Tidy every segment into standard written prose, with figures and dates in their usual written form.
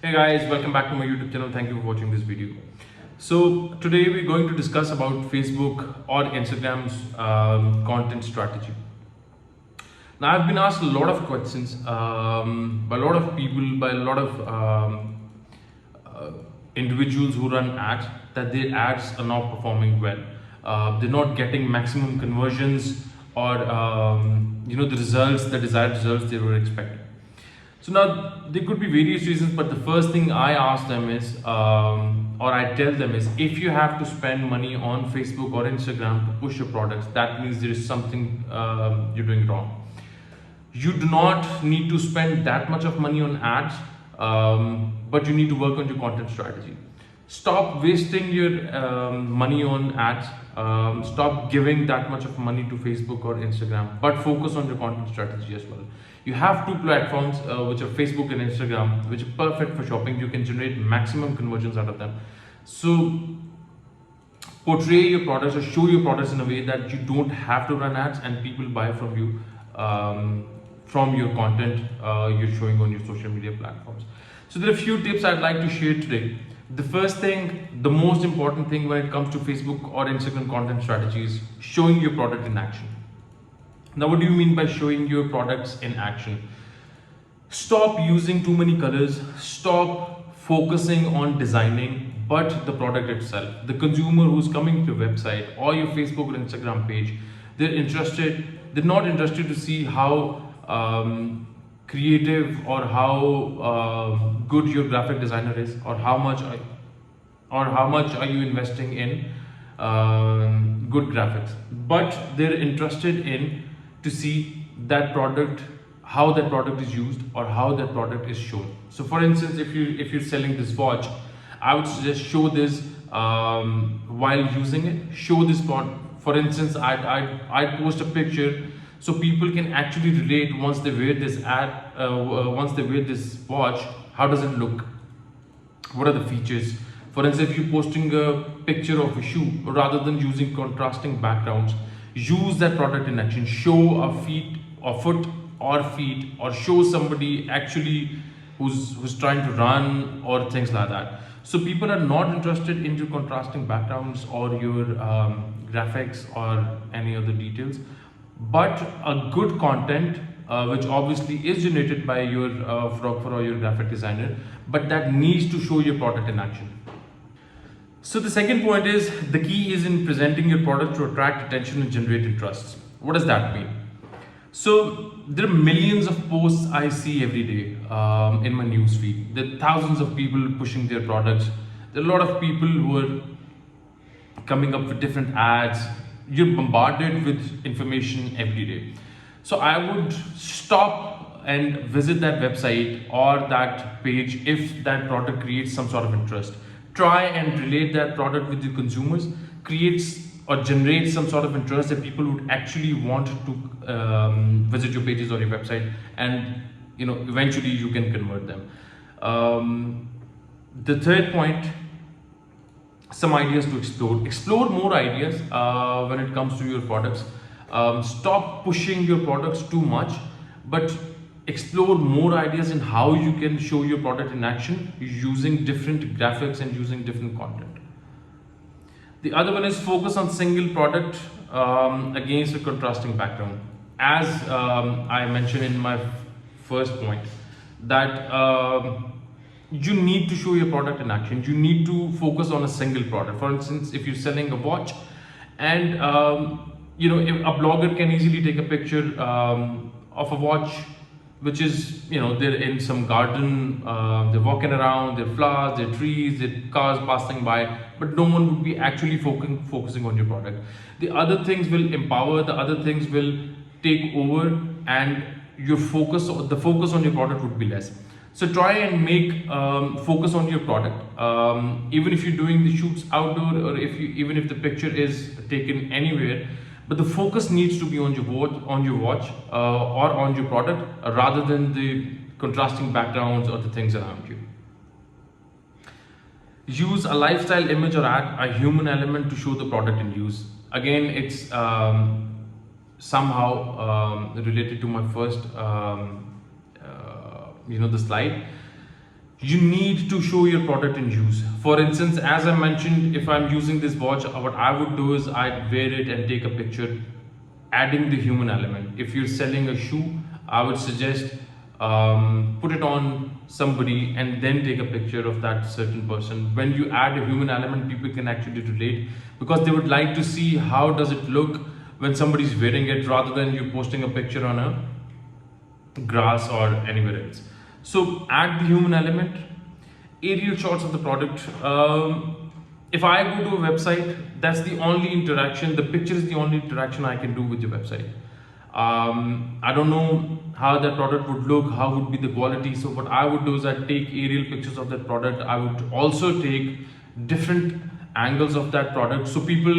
Hey guys, welcome back to my YouTube channel. Thank you for watching this video. So today we're going to discuss about Facebook or Instagram's content strategy. Now I've been asked a lot of questions by a lot of people, by a lot of individuals who run ads, that their ads are not performing well. They're not getting maximum conversions or the results, the desired results they were expecting. So now there could be various reasons, but the first thing I ask them is, or I tell them is, if you have to spend money on Facebook or Instagram to push your products, that means there is something you're doing wrong. You do not need to spend that much of money on ads, but you need to work on your content strategy. Stop wasting your money on ads. Stop giving that much of money to Facebook or Instagram, but focus on your content strategy as well. You have two platforms, which are Facebook and Instagram, which are perfect for shopping. You can generate maximum conversions out of them. So portray your products or show your products in a way that you don't have to run ads and people buy from you, from your content you're showing on your social media platforms. So there are a few tips I'd like to share today. The first thing, the most important thing when it comes to Facebook or Instagram content strategy is showing your product in action. Now, what do you mean by showing your products in action? Stop using too many colors. Stop focusing on designing, but the product itself. The consumer who's coming to your website or your Facebook or Instagram page, they're not interested to see how creative or how good your graphic designer is, or how much are you investing in good graphics, but they're interested in to see that product, how that product is used or how that product is shown. So for instance, if you're selling this watch, I would suggest show this while using it. Show this product. For instance, I'd post a picture so people can actually relate once they wear this once they wear this watch. How does it look? What are the features? For instance, if you're posting a picture of a shoe, rather than using contrasting backgrounds, use that product in action. Show a foot or feet, or show somebody actually who's trying to run or things like that. So people are not interested in your contrasting backgrounds or your graphics or any other details, but a good content which obviously is generated by your photographer or your graphic designer, but that needs to show your product in action. So the second point is, the key is in presenting your product to attract attention and generate interest. What does that mean? So there are millions of posts I see every day in my newsfeed. There are thousands of people pushing their products. There are a lot of people who are coming up with different ads. You're bombarded with information every day. So I would stop and visit that website or that page if that product creates some sort of interest. Try and relate that product with the consumers, creates or generate some sort of interest that people would actually want to visit your pages or your website, and eventually you can convert them. The third point, some ideas to explore more ideas when it comes to your products. Stop pushing your products too much, but explore more ideas in how you can show your product in action using different graphics and using different content. The other one is focus on single product against a contrasting background. As I mentioned in my first point, that you need to show your product in action. You need to focus on a single product. For instance, if you're selling a watch, and if a blogger can easily take a picture of a watch which is, they're in some garden, they're walking around, there are flowers, there are trees, there are cars passing by, but no one would be actually focusing on your product. The other things will empower, the other things will take over, and the focus on your product would be less. So try and make focus on your product, even if you're doing the shoots outdoor, or even if the picture is taken anywhere. But the focus needs to be on your watch or on your product, rather than the contrasting backgrounds or the things around you. Use a lifestyle image or add a human element to show the product in use. Again, it's somehow related to my first, the slide. you need to show your product in use. For instance, as I mentioned, if I'm using this watch, what I would do is I'd wear it and take a picture, adding the human element. If you're selling a shoe, I would suggest put it on somebody and then take a picture of that certain person. When you add a human element, people can actually relate, because they would like to see how does it look when somebody's wearing it, rather than you posting a picture on a grass or anywhere else. So add the human element, aerial shots of the product. If I go to a website, that's the only interaction. The picture is the only interaction I can do with your website. I don't know how that product would look, how would be the quality. So what I would do is I'd take aerial pictures of that product. I would also take different angles of that product, so people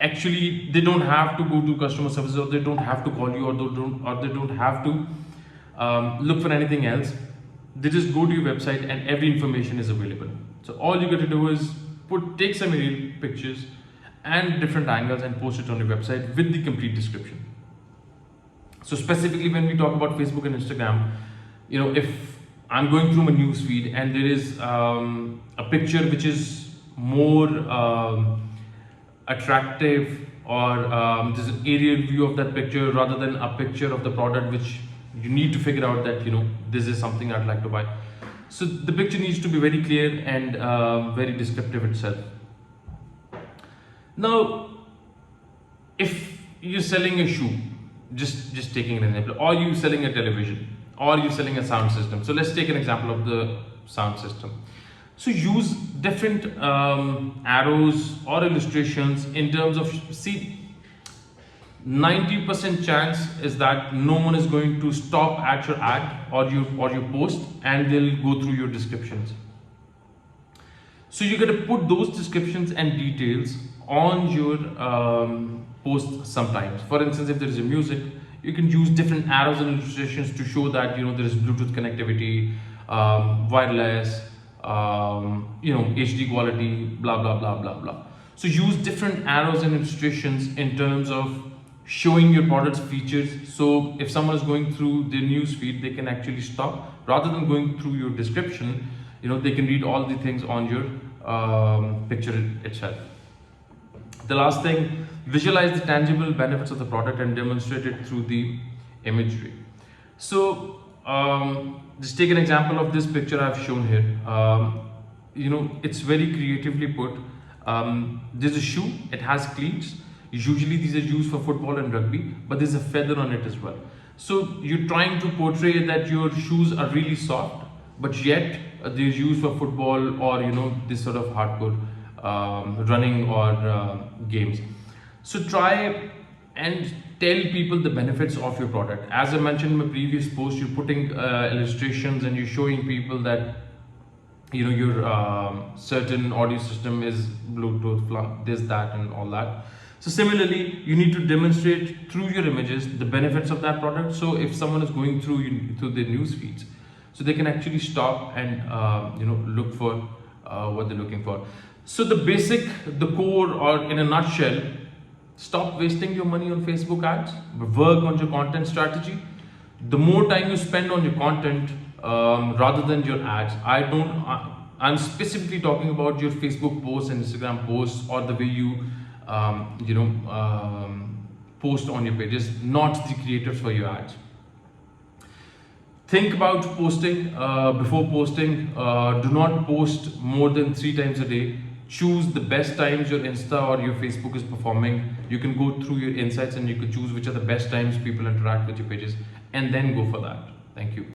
actually, they don't have to go to customer service, or they don't have to call you, or they don't have to look for anything else. They just go to your website and every information is available. So all you got to do is take some aerial pictures and different angles and post it on your website with the complete description. So specifically when we talk about Facebook and Instagram, if I'm going through my news feed and there is a picture which is more attractive, or there's an aerial view of that picture rather than a picture of the product, which you need to figure out that this is something I'd like to buy. So the picture needs to be very clear and very descriptive itself. Now, if you're selling a shoe, just taking an example, or you're selling a television, or you're selling a sound system. So let's take an example of the sound system. So use different arrows or illustrations in terms of, 90% chance is that no one is going to stop at your ad or your post, and they'll go through your descriptions. So you got to put those descriptions and details on your post sometimes. For instance, if there is a music, you can use different arrows and illustrations to show that there is Bluetooth connectivity, wireless, HD quality, blah blah blah blah blah. So use different arrows and illustrations in terms of showing your product's features. So if someone is going through their news feed, they can actually stop, rather than going through your description. They can read all the things on your picture itself. The last thing, visualize the tangible benefits of the product and demonstrate it through the imagery. So just take an example of this picture I've shown here. It's very creatively put. There's a shoe, it has cleats. Usually these are used for football and rugby, but there's a feather on it as well. So you're trying to portray that your shoes are really soft, but yet they're used for football or this sort of hardcore running or games. So try and tell people the benefits of your product. As I mentioned in my previous post, you're putting illustrations and you're showing people that your certain audio system is Bluetooth, this, that, and all that. So similarly, you need to demonstrate through your images the benefits of that product. So if someone is going through their news feeds, so they can actually stop and look for what they're looking for. So the core, or in a nutshell, stop wasting your money on Facebook ads, work on your content strategy. The more time you spend on your content rather than your ads, I'm specifically talking about your Facebook posts and Instagram posts, or the way you post on your pages, not the creatives for your ads. Think about posting before posting. Do not post more than 3 times a day. Choose the best times your Insta or your Facebook is performing. You can go through your insights and you can choose which are the best times people interact with your pages, and then go for that. Thank you.